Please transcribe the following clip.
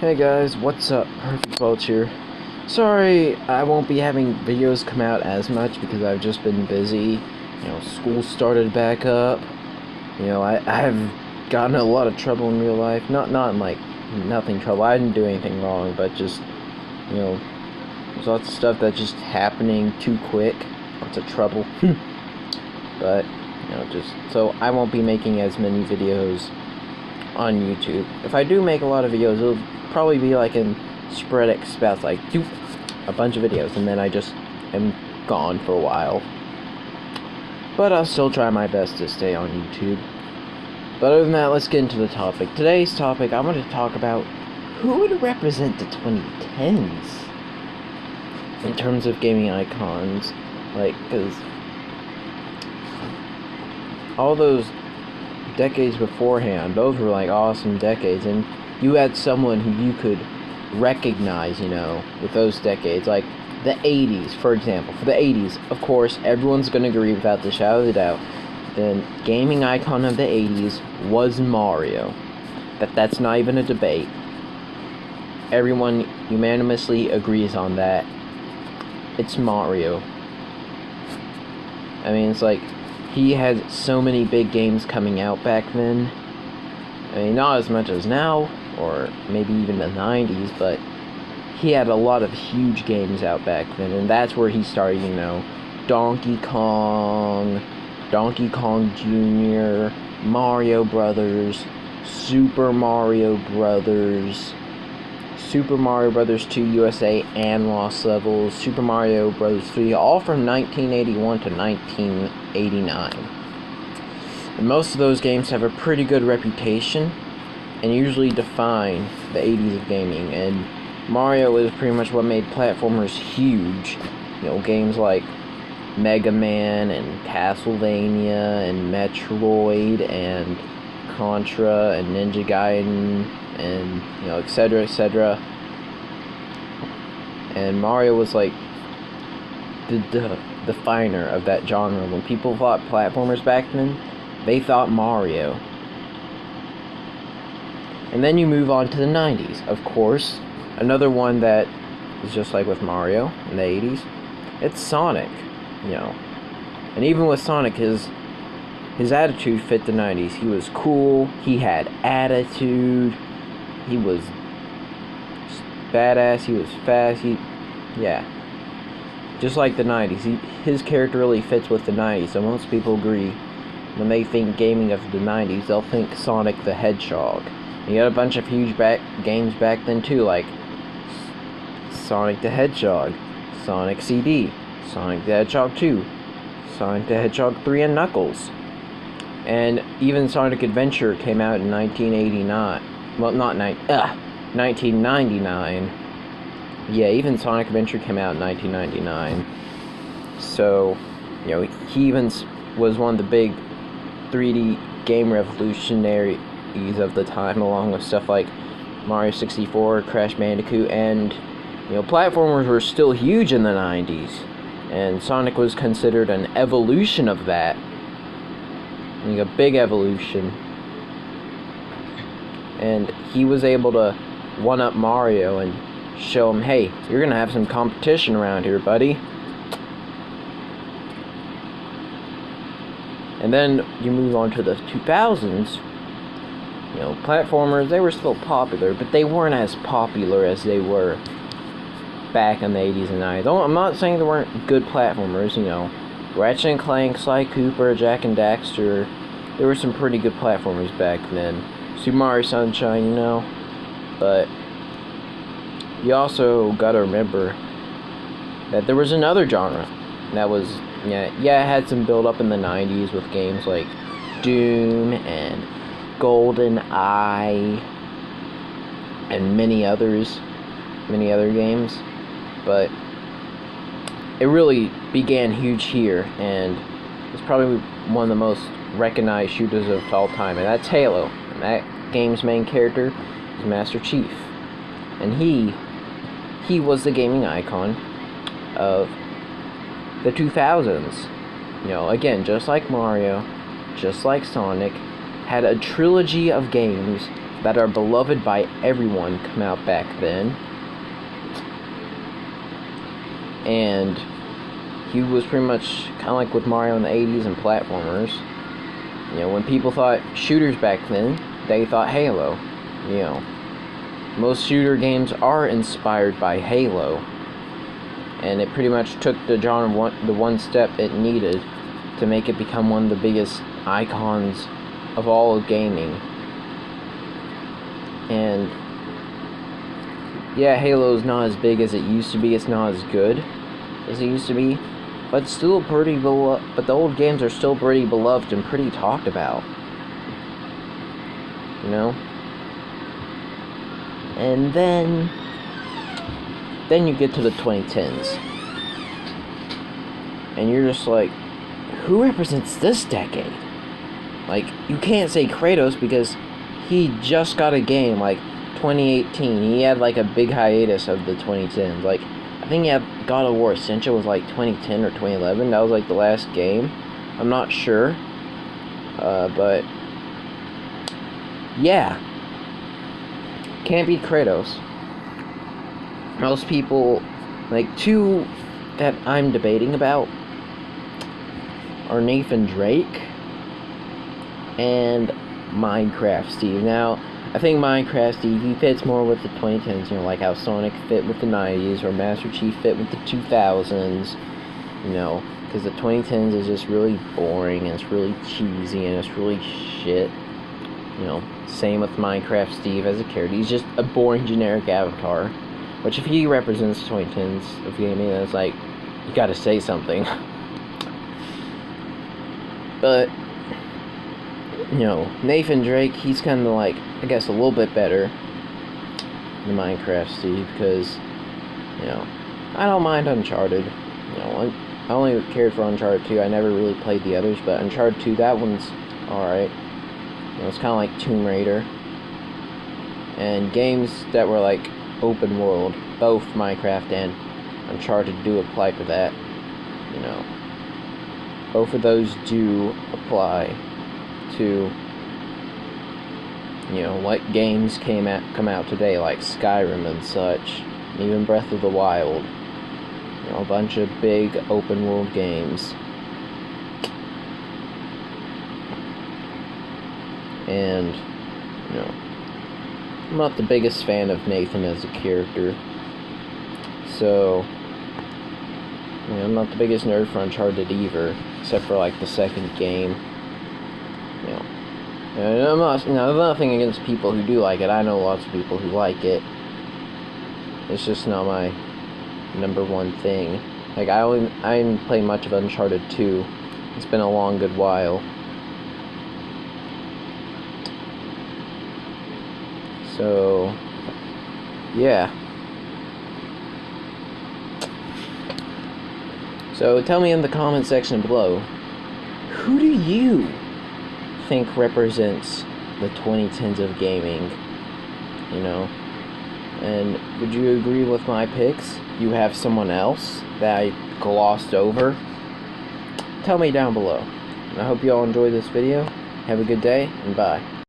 Hey guys, what's up? Perfect Vulture here. Sorry, I won't be having videos come out as much because I've just been busy. School started back up. I've gotten a lot of trouble in real life. Not in like nothing trouble. I didn't do anything wrong, but just there's lots of stuff that's just happening too quick. Lots of trouble. But just so I won't be making as many videos on YouTube. If I do make a lot of videos, it'll probably be like in sporadic spouts, like a bunch of videos, and then I just am gone for a while. But I'll still try my best to stay on YouTube. But other than that, let's get into the topic. Today's topic, I want to talk about who would represent the 2010s in terms of gaming icons. Like, because all those decades beforehand, those were like awesome decades, and you had someone who you could recognize, with those decades, like the 80s, for example. For the 80s, of course, everyone's gonna agree without the shadow of a doubt, the gaming icon of the 80s was Mario. That's not even a debate. Everyone unanimously agrees on that. It's Mario. I mean, it's like, he had so many big games coming out back then. I mean, not as much as now, or maybe even the 90s, but he had a lot of huge games out back then, and that's where he started, Donkey Kong Jr., Mario Brothers, Super Mario Brothers 2 USA and Lost Levels, Super Mario Brothers 3, all from 1981 to 1989. And most of those games have a pretty good reputation and usually define the 80s of gaming. And Mario is pretty much what made platformers huge. Games like Mega Man and Castlevania and Metroid and Contra and Ninja Gaiden and etc. etc. And Mario was like the definer of that genre. When people thought platformers back then, they thought Mario. And then you move on to the 90s. Of course, another one that is just like with Mario in the 80s, it's Sonic. And even with Sonic, his attitude fit the 90s. He was cool, he had attitude, he was badass, he was fast, just like the 90s. His character really fits with the 90s, so most people agree when they think gaming of the 90s, they'll think Sonic the Hedgehog. You had a bunch of huge games back then too, like Sonic the Hedgehog, Sonic CD, Sonic the Hedgehog 2, Sonic the Hedgehog 3 and Knuckles. And even Sonic Adventure came out in 1989. Well, 1999. Yeah, even Sonic Adventure came out in 1999. So, he even was one of the big 3D game revolutionaries of the time, along with stuff like Mario 64, Crash Bandicoot, and, platformers were still huge in the 90s. And Sonic was considered an evolution of that. A big evolution. And he was able to one-up Mario and show him, hey, you're gonna have some competition around here, buddy. And then you move on to the 2000s. Platformers, they were still popular, but they weren't as popular as they were back in the 80s and 90s. I'm not saying there weren't good platformers, Ratchet & Clank, Sly Cooper, Jak and Daxter. There were some pretty good platformers back then. Super Mario Sunshine, But you also gotta remember that there was another genre that was, it had some build up in the 90s with games like Doom and GoldenEye and many other games. But it really began huge here, and it's probably one of the most recognized shooters of all time, and that's Halo. And that game's main character is Master Chief, and he was the gaming icon of the 2000s. Again, just like Mario, just like Sonic, had a trilogy of games that are beloved by everyone come out back then. And he was pretty much kind of like with Mario in the 80s and platformers. You know, when people thought shooters back then, they thought Halo. You know, most shooter games are inspired by Halo. And it pretty much took the genre the one step it needed to make it become one of the biggest icons of all of gaming. And yeah, Halo's not as big as it used to be. It's not as good as it used to be, but still pretty but the old games are still pretty beloved and pretty talked about. You know? And then you get to the 2010s. And you're just like, who represents this decade? Like, you can't say Kratos because he just got a game, like, 2018. He had, like, a big hiatus of the 2010s. Like, I think he had God of War Ascension was, like, 2010 or 2011. That was, like, the last game. I'm not sure. But, yeah. Can't beat Kratos. Most people, like, two that I'm debating about are Nathan Drake and Minecraft Steve. Now, I think Minecraft Steve, he fits more with the 2010s, you know, like how Sonic fit with the 90s, or Master Chief fit with the 2000s, you know, because the 2010s is just really boring, and it's really cheesy, and it's really shit, you know. Same with Minecraft Steve as a character. He's just a boring, generic avatar, which if he represents the 2010s of gaming, then it's like, you gotta say something. But, you know, Nathan Drake, he's kind of like, I guess, a little bit better than Minecraft Steve, because, you know, I don't mind Uncharted. You know, I only cared for Uncharted 2. I never really played the others, but Uncharted 2, that one's alright. You know, it's kind of like Tomb Raider. And games that were like open world, both Minecraft and Uncharted do apply to that. You know, both of those do apply to, you know, what games come out today, like Skyrim and such, and even Breath of the Wild. You know, a bunch of big open world games. And, you know, I'm not the biggest fan of Nathan as a character. So, you know, I'm not the biggest nerd for Uncharted either, except for like the second game. You know, and I'm not, you know, nothing against people who do like it. I know lots of people who like it. It's just not my number one thing. Like, I didn't play much of Uncharted 2. It's been a long good while. So, yeah. So tell me in the comment section below, who do you think represents the 2010s of gaming? You know? And would you agree with my picks? You have someone else that I glossed over? Tell me down below. And I hope you all enjoyed this video. Have a good day, and bye.